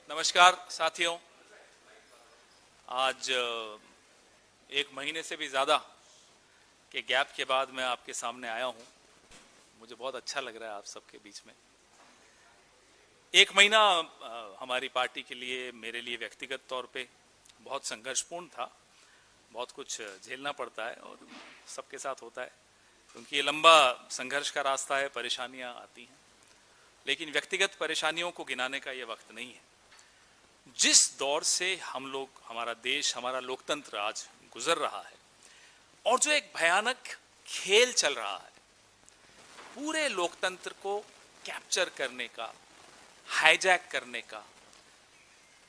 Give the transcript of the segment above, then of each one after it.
नमस्कार साथियों, आज एक महीने से भी ज़्यादा के गैप के बाद मैं आपके सामने आया हूं। मुझे बहुत अच्छा लग रहा है आप सबके बीच में। एक महीना हमारी पार्टी के लिए, मेरे लिए व्यक्तिगत तौर पे बहुत संघर्षपूर्ण था। बहुत कुछ झेलना पड़ता है और सबके साथ होता है, क्योंकि ये लंबा संघर्ष का रास्ता है, परेशानियां आती हैं। लेकिन व्यक्तिगत परेशानियों को गिनाने का ये वक्त नहीं है। जिस दौर से हम लोग, हमारा देश, हमारा लोकतंत्र आज गुजर रहा है और जो एक भयानक खेल चल रहा है, पूरे लोकतंत्र को कैप्चर करने का, हाईजैक करने का,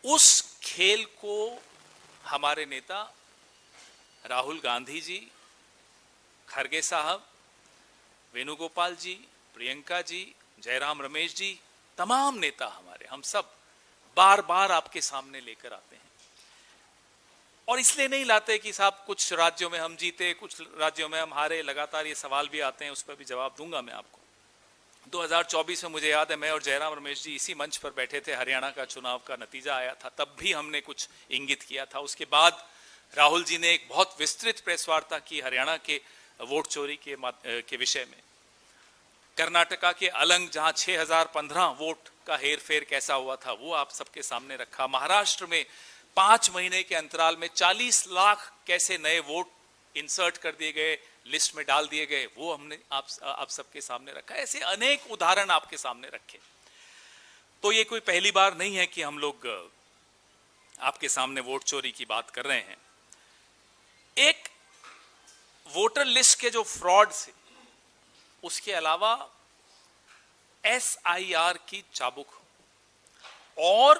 उस खेल को हमारे नेता राहुल गांधी जी, खड़गे साहब, वेणुगोपाल जी, प्रियंका जी, जयराम रमेश जी, तमाम नेता हमारे, हम सब बार बार आपके सामने लेकर आते हैं। और इसलिए नहीं लाते कि साहब कुछ राज्यों में हम जीते, कुछ राज्यों में हम हारे। लगातार ये सवाल भी आते हैं, उस पर भी जवाब दूंगा मैं आपको। 2024 में मुझे याद है, मैं और जयराम रमेश जी इसी मंच पर बैठे थे, हरियाणा का चुनाव का नतीजा आया था, तब भी हमने कुछ इंगित किया था। उसके बाद राहुल जी ने एक बहुत विस्तृत प्रेस वार्ता की हरियाणा के वोट चोरी के विषय में। कर्नाटका के अलंग, जहां 6015 वोट का हेरफेर कैसा हुआ था, वो आप सबके सामने रखा। महाराष्ट्र में 5 महीने के अंतराल में 40 लाख कैसे नए वोट इंसर्ट कर दिए गए, लिस्ट में डाल दिए गए, वो हमने आप सबके सामने रखा। ऐसे अनेक उदाहरण आपके सामने रखे। तो ये कोई पहली बार नहीं है कि हम लोग आपके सामने वोट चोरी की बात कर रहे हैं। एक वोटर लिस्ट के जो फ्रॉड से, उसके अलावा SIR की चाबुक और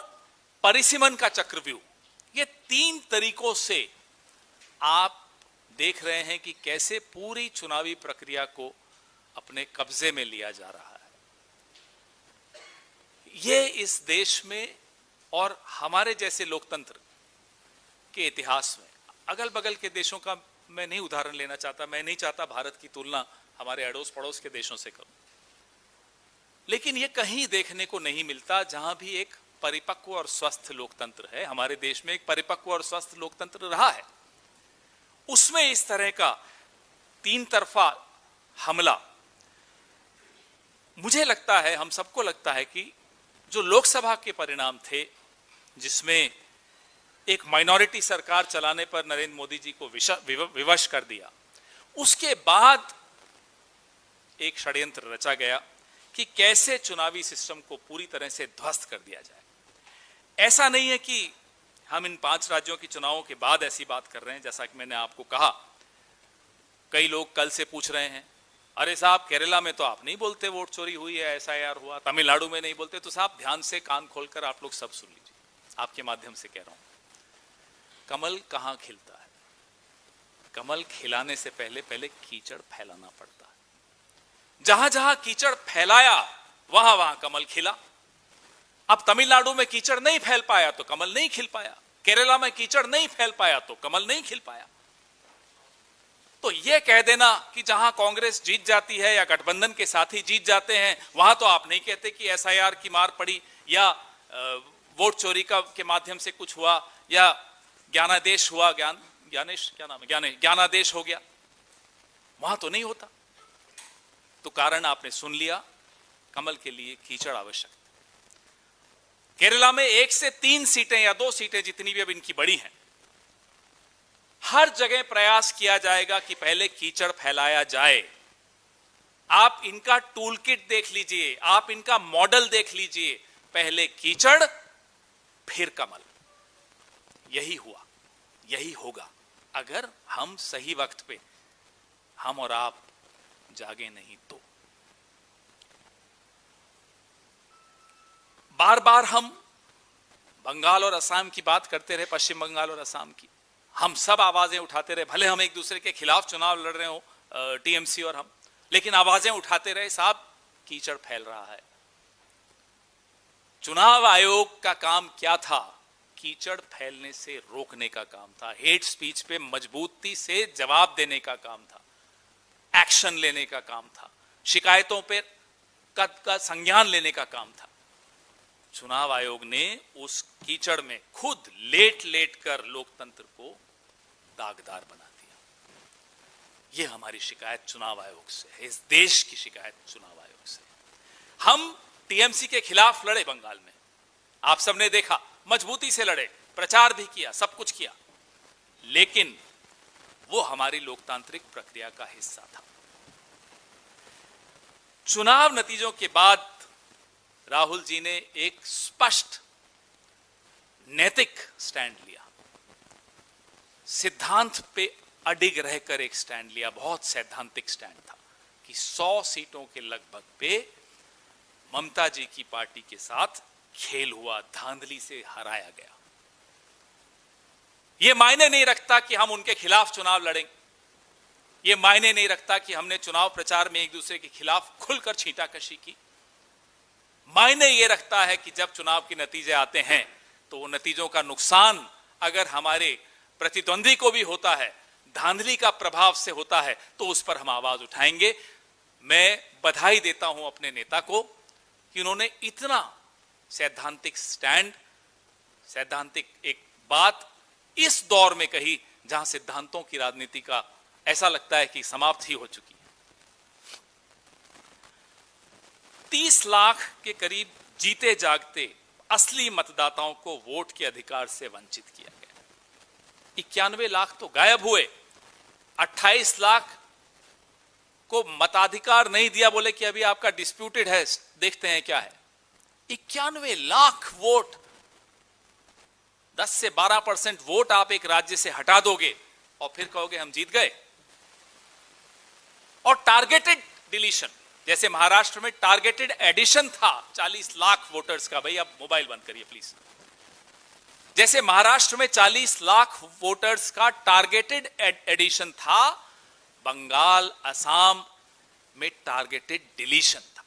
परिसीमन का चक्रव्यूह, ये 3 तरीकों से आप देख रहे हैं कि कैसे पूरी चुनावी प्रक्रिया को अपने कब्जे में लिया जा रहा है। ये इस देश में और हमारे जैसे लोकतंत्र के इतिहास में, अगल बगल के देशों का मैं नहीं उदाहरण लेना चाहता, मैं नहीं चाहता भारत की तुलना हमारे अड़ोस पड़ोस के देशों से करूं, लेकिन यह कहीं देखने को नहीं मिलता जहां भी एक परिपक्व और स्वस्थ लोकतंत्र है। हमारे देश में एक परिपक्व और स्वस्थ लोकतंत्र रहा है, उसमें इस तरह का 3 तरफा हमला, मुझे लगता है, हम सबको लगता है कि जो लोकसभा के परिणाम थे, जिसमें एक माइनॉरिटी सरकार चलाने पर नरेंद्र मोदी जी को विवश कर दिया, उसके बाद एक षड्यंत्र रचा गया कि कैसे चुनावी सिस्टम को पूरी तरह से ध्वस्त कर दिया जाए। ऐसा नहीं है कि हम इन 5 राज्यों के चुनावों के बाद ऐसी बात कर रहे हैं। जैसा कि मैंने आपको कहा, कई लोग कल से पूछ रहे हैं, अरे साहब केरला में तो आप नहीं बोलते वोट चोरी हुई है, SIR हुआ, तमिलनाडु में नहीं बोलते। तो साहब ध्यान से कान खोलकर आप लोग सब सुन लीजिए, आपके माध्यम से कह रहा हूं। कमल कहां खिलता है? कमल खिलाने से पहले पहले कीचड़ फैलाना पड़ता है। जहां जहां कीचड़ फैलाया, वहां वहां कमल खिला। अब तमिलनाडु में कीचड़ नहीं फैल पाया तो कमल नहीं खिल पाया, केरला में कीचड़ नहीं फैल पाया तो कमल नहीं खिल पाया। तो यह कह देना कि जहां कांग्रेस जीत जाती है या गठबंधन के साथी जीत जाते हैं, वहां तो आप नहीं कहते कि SIR की मार पड़ी या वोट चोरी के माध्यम से कुछ हुआ या ज्ञानादेश हुआ, ज्ञानादेश हो गया, वहां तो नहीं होता। तो कारण आपने सुन लिया, कमल के लिए कीचड़ आवश्यक। केरला में 1 से 3 सीटें या 2 सीटें, जितनी भी अब इनकी बड़ी हैं, हर जगह प्रयास किया जाएगा कि पहले कीचड़ फैलाया जाए। आप इनका टूल किट देख लीजिए, आप इनका मॉडल देख लीजिए, पहले कीचड़ फिर कमल। यही हुआ, यही होगा, अगर हम सही वक्त पे, हम और आप जागे नहीं तो। बार बार हम बंगाल और असम की बात करते रहे, पश्चिम बंगाल और असम की, हम सब आवाजें उठाते रहे। भले हम एक दूसरे के खिलाफ चुनाव लड़ रहे हो, TMC और हम, लेकिन आवाजें उठाते रहे, साहब कीचड़ फैल रहा है। चुनाव आयोग का काम क्या था? कीचड़ फैलने से रोकने का काम था, हेट स्पीच पे मजबूती से जवाब देने का काम था, एक्शन लेने का काम था, शिकायतों पे का संज्ञान लेने का काम था। चुनाव आयोग ने उस कीचड़ में खुद लेट लेट कर लोकतंत्र को दागदार बना दिया। यह हमारी शिकायत चुनाव आयोग से है, इस देश की शिकायत चुनाव आयोग से। हम टीएमसी के खिलाफ लड़े बंगाल में, आप सबने देखा, मजबूती से लड़े, प्रचार भी किया, सब कुछ किया, लेकिन वो हमारी लोकतांत्रिक प्रक्रिया का हिस्सा था। चुनाव नतीजों के बाद राहुल जी ने एक स्पष्ट नैतिक स्टैंड लिया, सिद्धांत पे अडिग रहकर एक स्टैंड लिया, बहुत सैद्धांतिक स्टैंड था कि 100 सीटों के लगभग पे ममता जी की पार्टी के साथ खेल हुआ, धांधली से हराया गया। यह मायने नहीं रखता कि हम उनके खिलाफ चुनाव लड़ेंगे, यह मायने नहीं रखता कि हमने चुनाव प्रचार में एक दूसरे के खिलाफ खुलकर छींटाकशी की। मायने यह रखता है कि जब चुनाव के नतीजे आते हैं तो वो नतीजों का नुकसान अगर हमारे प्रतिद्वंदी को भी होता है, धांधली का प्रभाव से होता है, तो उस पर हम आवाज उठाएंगे। मैं बधाई देता हूं अपने नेता को कि उन्होंने इतना सैद्धांतिक स्टैंड, सैद्धांतिक एक बात इस दौर में कही जहां सिद्धांतों की राजनीति का ऐसा लगता है कि समाप्त ही हो चुकी है। 30 लाख के करीब जीते जागते असली मतदाताओं को वोट के अधिकार से वंचित किया गया। 91 लाख तो गायब हुए, 28 लाख को मताधिकार नहीं दिया, बोले कि अभी आपका डिस्प्यूटेड है, देखते हैं क्या है। 91 लाख वोट, 10 से 12% वोट आप एक राज्य से हटा दोगे और फिर कहोगे हम जीत गए। और टारगेटेड डिलीशन, जैसे महाराष्ट्र में टारगेटेड एडिशन था 40 लाख वोटर्स का, भाई अब मोबाइल बंद करिए प्लीज। जैसे महाराष्ट्र में 40 लाख वोटर्स का टारगेटेड एडिशन था, बंगाल, असम में टारगेटेड डिलीशन था।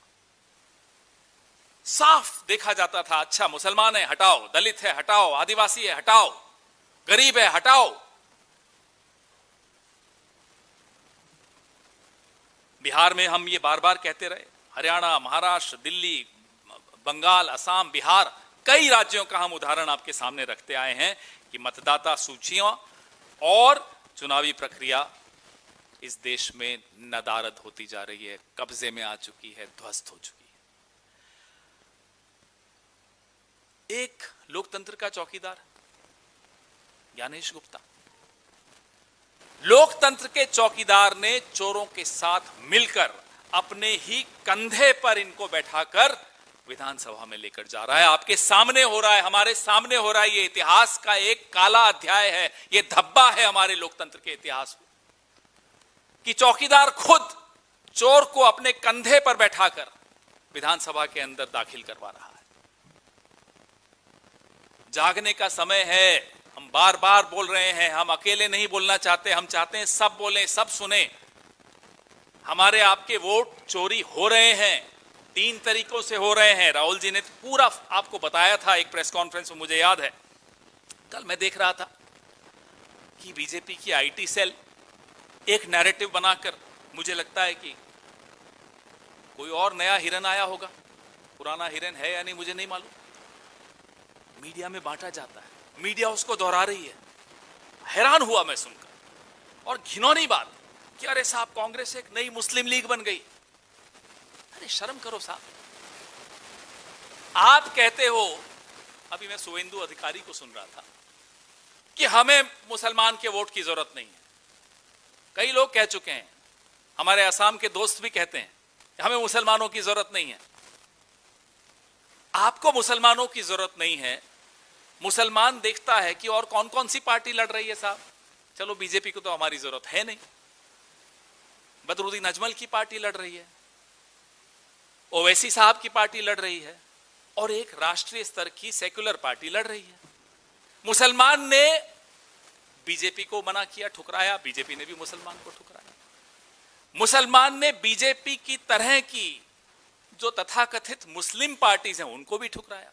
साफ देखा जाता था, अच्छा मुसलमान है हटाओ, दलित है हटाओ, आदिवासी है हटाओ, गरीब है हटाओ। बिहार में हम ये बार बार कहते रहे, हरियाणा, महाराष्ट्र, दिल्ली, बंगाल, असम, बिहार, कई राज्यों का हम उदाहरण आपके सामने रखते आए हैं कि मतदाता सूचियां और चुनावी प्रक्रिया इस देश में नदारद होती जा रही है, कब्जे में आ चुकी है, ध्वस्त हो चुकी है। एक लोकतंत्र का चौकीदार ज्ञानेश गुप्ता, लोकतंत्र के चौकीदार ने चोरों के साथ मिलकर अपने ही कंधे पर इनको बैठाकर विधानसभा में लेकर जा रहा है। आपके सामने हो रहा है, हमारे सामने हो रहा है। ये इतिहास का एक काला अध्याय है, ये धब्बा है हमारे लोकतंत्र के इतिहास में कि चौकीदार खुद चोर को अपने कंधे पर बैठाकर विधानसभा के अंदर दाखिल करवा रहा है। जागने का समय है, हम बार बार बोल रहे हैं, हम अकेले नहीं बोलना चाहते, हम चाहते हैं सब बोलें, सब सुने। हमारे आपके वोट चोरी हो रहे हैं, 3 तरीकों से हो रहे हैं। राहुल जी ने तो पूरा आपको बताया था एक प्रेस कॉन्फ्रेंस में, मुझे याद है। कल मैं देख रहा था कि बीजेपी की आईटी सेल एक नैरेटिव बनाकर, मुझे लगता है कि कोई और नया हिरन आया होगा, पुराना हिरन है या नहीं मुझे नहीं मालूम, मीडिया में बांटा जाता है, मीडिया उसको दोहरा रही है। हैरान हुआ मैं सुनकर, और घिनौनी बात कि अरे साहब कांग्रेस एक नई मुस्लिम लीग बन गई। अरे शर्म करो साहब। आप कहते हो, अभी मैं शुभेंदु अधिकारी को सुन रहा था कि हमें मुसलमान के वोट की जरूरत नहीं है। कई लोग कह चुके हैं, हमारे असम के दोस्त भी कहते हैं कि हमें मुसलमानों की जरूरत नहीं है। आपको मुसलमानों की जरूरत नहीं है, मुसलमान देखता है कि और कौन कौन सी पार्टी लड़ रही है साहब। चलो बीजेपी को तो हमारी जरूरत है नहीं, बदरुद्दीन अजमल की पार्टी लड़ रही है, ओवैसी साहब की पार्टी लड़ रही है, और एक राष्ट्रीय स्तर की सेक्युलर पार्टी लड़ रही है। मुसलमान ने बीजेपी को मना किया, ठुकराया, बीजेपी ने भी मुसलमान को ठुकराया। मुसलमान ने बीजेपी की तरह की जो तथाकथित मुस्लिम पार्टीज हैं उनको भी ठुकराया।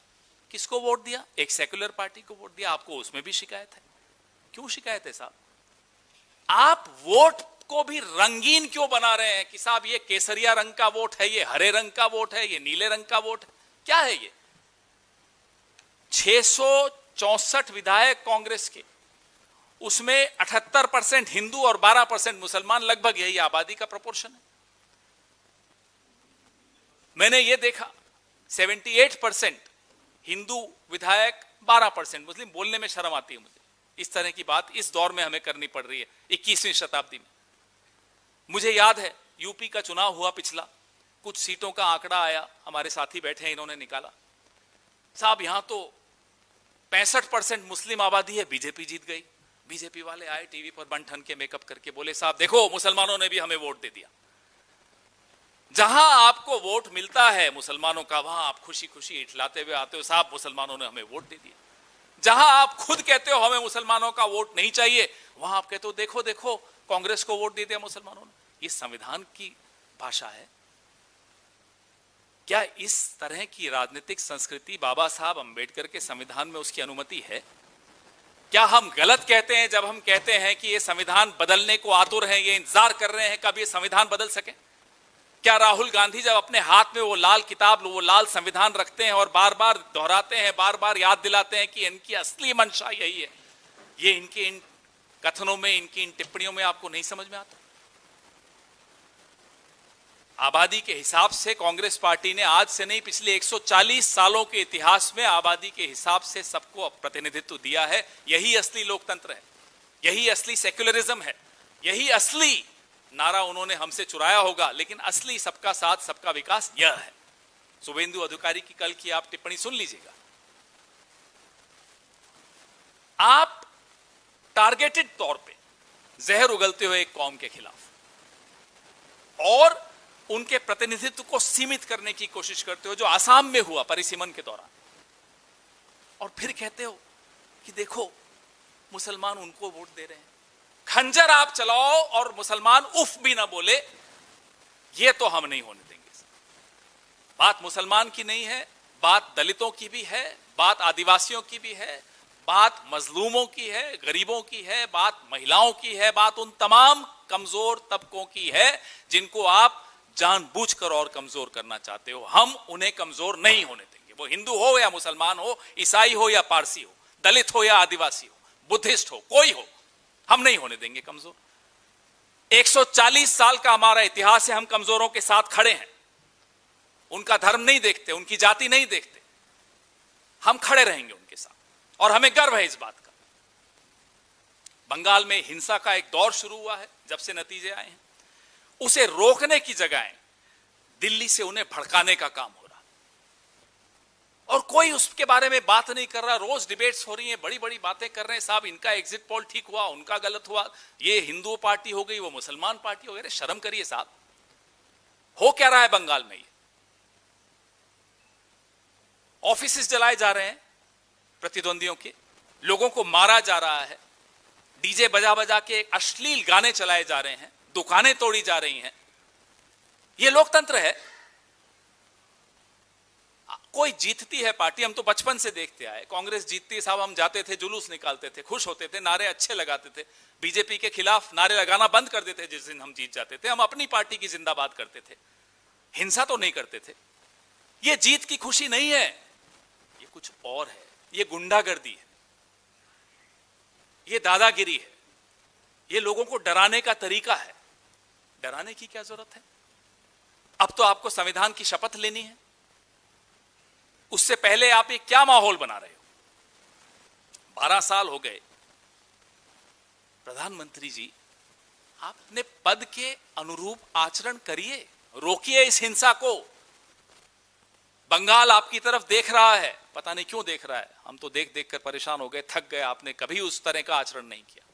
किसको वोट दिया? एक सेक्युलर पार्टी को वोट दिया। आपको उसमें भी शिकायत है। क्यों शिकायत है साहब? आप वोट को भी रंगीन क्यों बना रहे हैं कि साहब ये केसरिया रंग का वोट है, ये हरे रंग का वोट है, ये नीले रंग का वोट है? क्या है ये? 664 विधायक कांग्रेस के, उसमें 78% हिंदू और 12% मुसलमान, लगभग यही आबादी का प्रोपोर्शन है। मैंने ये देखा 78% हिंदू विधायक, 12% मुस्लिम। बोलने में शर्म आती है मुझे, इस तरह की बात इस दौर में हमें करनी पड़ रही है 21वीं शताब्दी में। मुझे याद है यूपी का चुनाव हुआ पिछला, कुछ सीटों का आंकड़ा आया, हमारे साथी बैठे हैं, इन्होंने निकाला, साहब यहां तो 65% मुस्लिम आबादी है, बीजेपी जीत गई। बीजेपी वाले आए टीवी पर बन ठन के मेकअप करके, बोले साहब देखो मुसलमानों ने भी हमें वोट दे दिया। जहां आपको वोट मिलता है मुसलमानों का, वहां आप खुशी खुशी इठलाते हुए आते हो, साहब मुसलमानों ने हमें वोट दे दिया। जहां आप खुद कहते हो हमें मुसलमानों का वोट नहीं चाहिए, वहां आप कहते हो देखो देखो कांग्रेस को वोट दे दिया मुसलमानों ने। ये संविधान की भाषा है क्या? इस तरह की राजनीतिक संस्कृति बाबा साहब अंबेडकर के संविधान में उसकी अनुमति है क्या? हम गलत कहते हैं जब हम कहते हैं कि ये संविधान बदलने को आतुर हैं, ये इंतजार कर रहे हैं कब ये संविधान बदल सके? क्या राहुल गांधी जब अपने हाथ में वो लाल किताब, वो लाल संविधान रखते हैं और बार बार दोहराते हैं, बार बार याद दिलाते हैं कि इनकी असली मंशा यही है, ये इनके इन कथनों में, इनकी इन टिप्पणियों में आपको नहीं समझ में आता? आबादी के हिसाब से कांग्रेस पार्टी ने आज से नहीं, पिछले 140 सालों के इतिहास में आबादी के हिसाब से सबको प्रतिनिधित्व दिया है। यही असली लोकतंत्र है, यही असली सेक्युलरिज्म है, यही असली नारा उन्होंने हमसे चुराया होगा, लेकिन असली सबका साथ सबका विकास यह है। शुभेंदु अधिकारी की कल की आप टिप्पणी सुन लीजिएगा। आप टारगेटेड तौर पे जहर उगलते हुए एक कौम के खिलाफ और उनके प्रतिनिधित्व को सीमित करने की कोशिश करते हो, जो आसाम में हुआ परिसीमन के दौरान, और फिर कहते हो कि देखो मुसलमान उनको वोट दे रहे हैं। खंजर आप चलाओ और मुसलमान उफ भी ना बोले, ये तो हम नहीं होने देंगे। बात मुसलमान की नहीं है, बात दलितों की भी है, बात आदिवासियों की भी है, बात मजलूमों की है, गरीबों की है, बात महिलाओं की है, बात उन तमाम कमजोर तबकों की है जिनको आप जानबूझकर और कमजोर करना चाहते हो। हम उन्हें कमजोर नहीं होने देंगे, वो हिंदू हो या मुसलमान हो, ईसाई हो या पारसी हो, दलित हो या आदिवासी हो, बुद्धिस्ट हो, कोई हो, हम नहीं होने देंगे कमजोर। 140 साल का हमारा इतिहास है, हम कमजोरों के साथ खड़े हैं। उनका धर्म नहीं देखते, उनकी जाति नहीं देखते, हम खड़े रहेंगे उनके साथ और हमें गर्व है इस बात का। बंगाल में हिंसा का एक दौर शुरू हुआ है जब से नतीजे आए हैं, उसे रोकने की जगह दिल्ली से उन्हें भड़काने का काम हो रहा और कोई उसके बारे में बात नहीं कर रहा। रोज डिबेट्स हो रही हैं, बड़ी बड़ी बातें कर रहे हैं, साहब इनका एग्जिट पोल ठीक हुआ, उनका गलत हुआ, ये हिंदू पार्टी हो गई, वो मुसलमान पार्टी हो गई। शर्म करिए साहब, हो क्या रहा है बंगाल में? ये ऑफिसेस जलाए जा रहे हैं प्रतिद्वंदियों के, लोगों को मारा जा रहा है, डीजे बजा बजा के अश्लील गाने चलाए जा रहे हैं, दुकानें तोड़ी जा रही हैं। यह लोकतंत्र है? कोई जीतती है पार्टी, हम तो बचपन से देखते आए, कांग्रेस जीतती साहब हम जाते थे, जुलूस निकालते थे, खुश होते थे, नारे अच्छे लगाते थे, बीजेपी के खिलाफ नारे लगाना बंद कर देते जिस दिन हम जीत जाते थे। हम अपनी पार्टी की जिंदाबाद करते थे, हिंसा तो नहीं करते थे। यह जीत की खुशी नहीं है, यह कुछ और है, यह गुंडागर्दी है, यह दादागिरी है, यह लोगों को डराने का तरीका है। डराने की क्या जरूरत है? अब तो आपको संविधान की शपथ लेनी है, उससे पहले आप ये क्या माहौल बना रहे हो? 12 साल हो गए प्रधानमंत्री जी, आप अपने पद के अनुरूप आचरण करिए, रोकिए इस हिंसा को। बंगाल आपकी तरफ देख रहा है, पता नहीं क्यों देख रहा है, हम तो देख देख कर परेशान हो गए, थक गए, आपने कभी उस तरह का आचरण नहीं किया।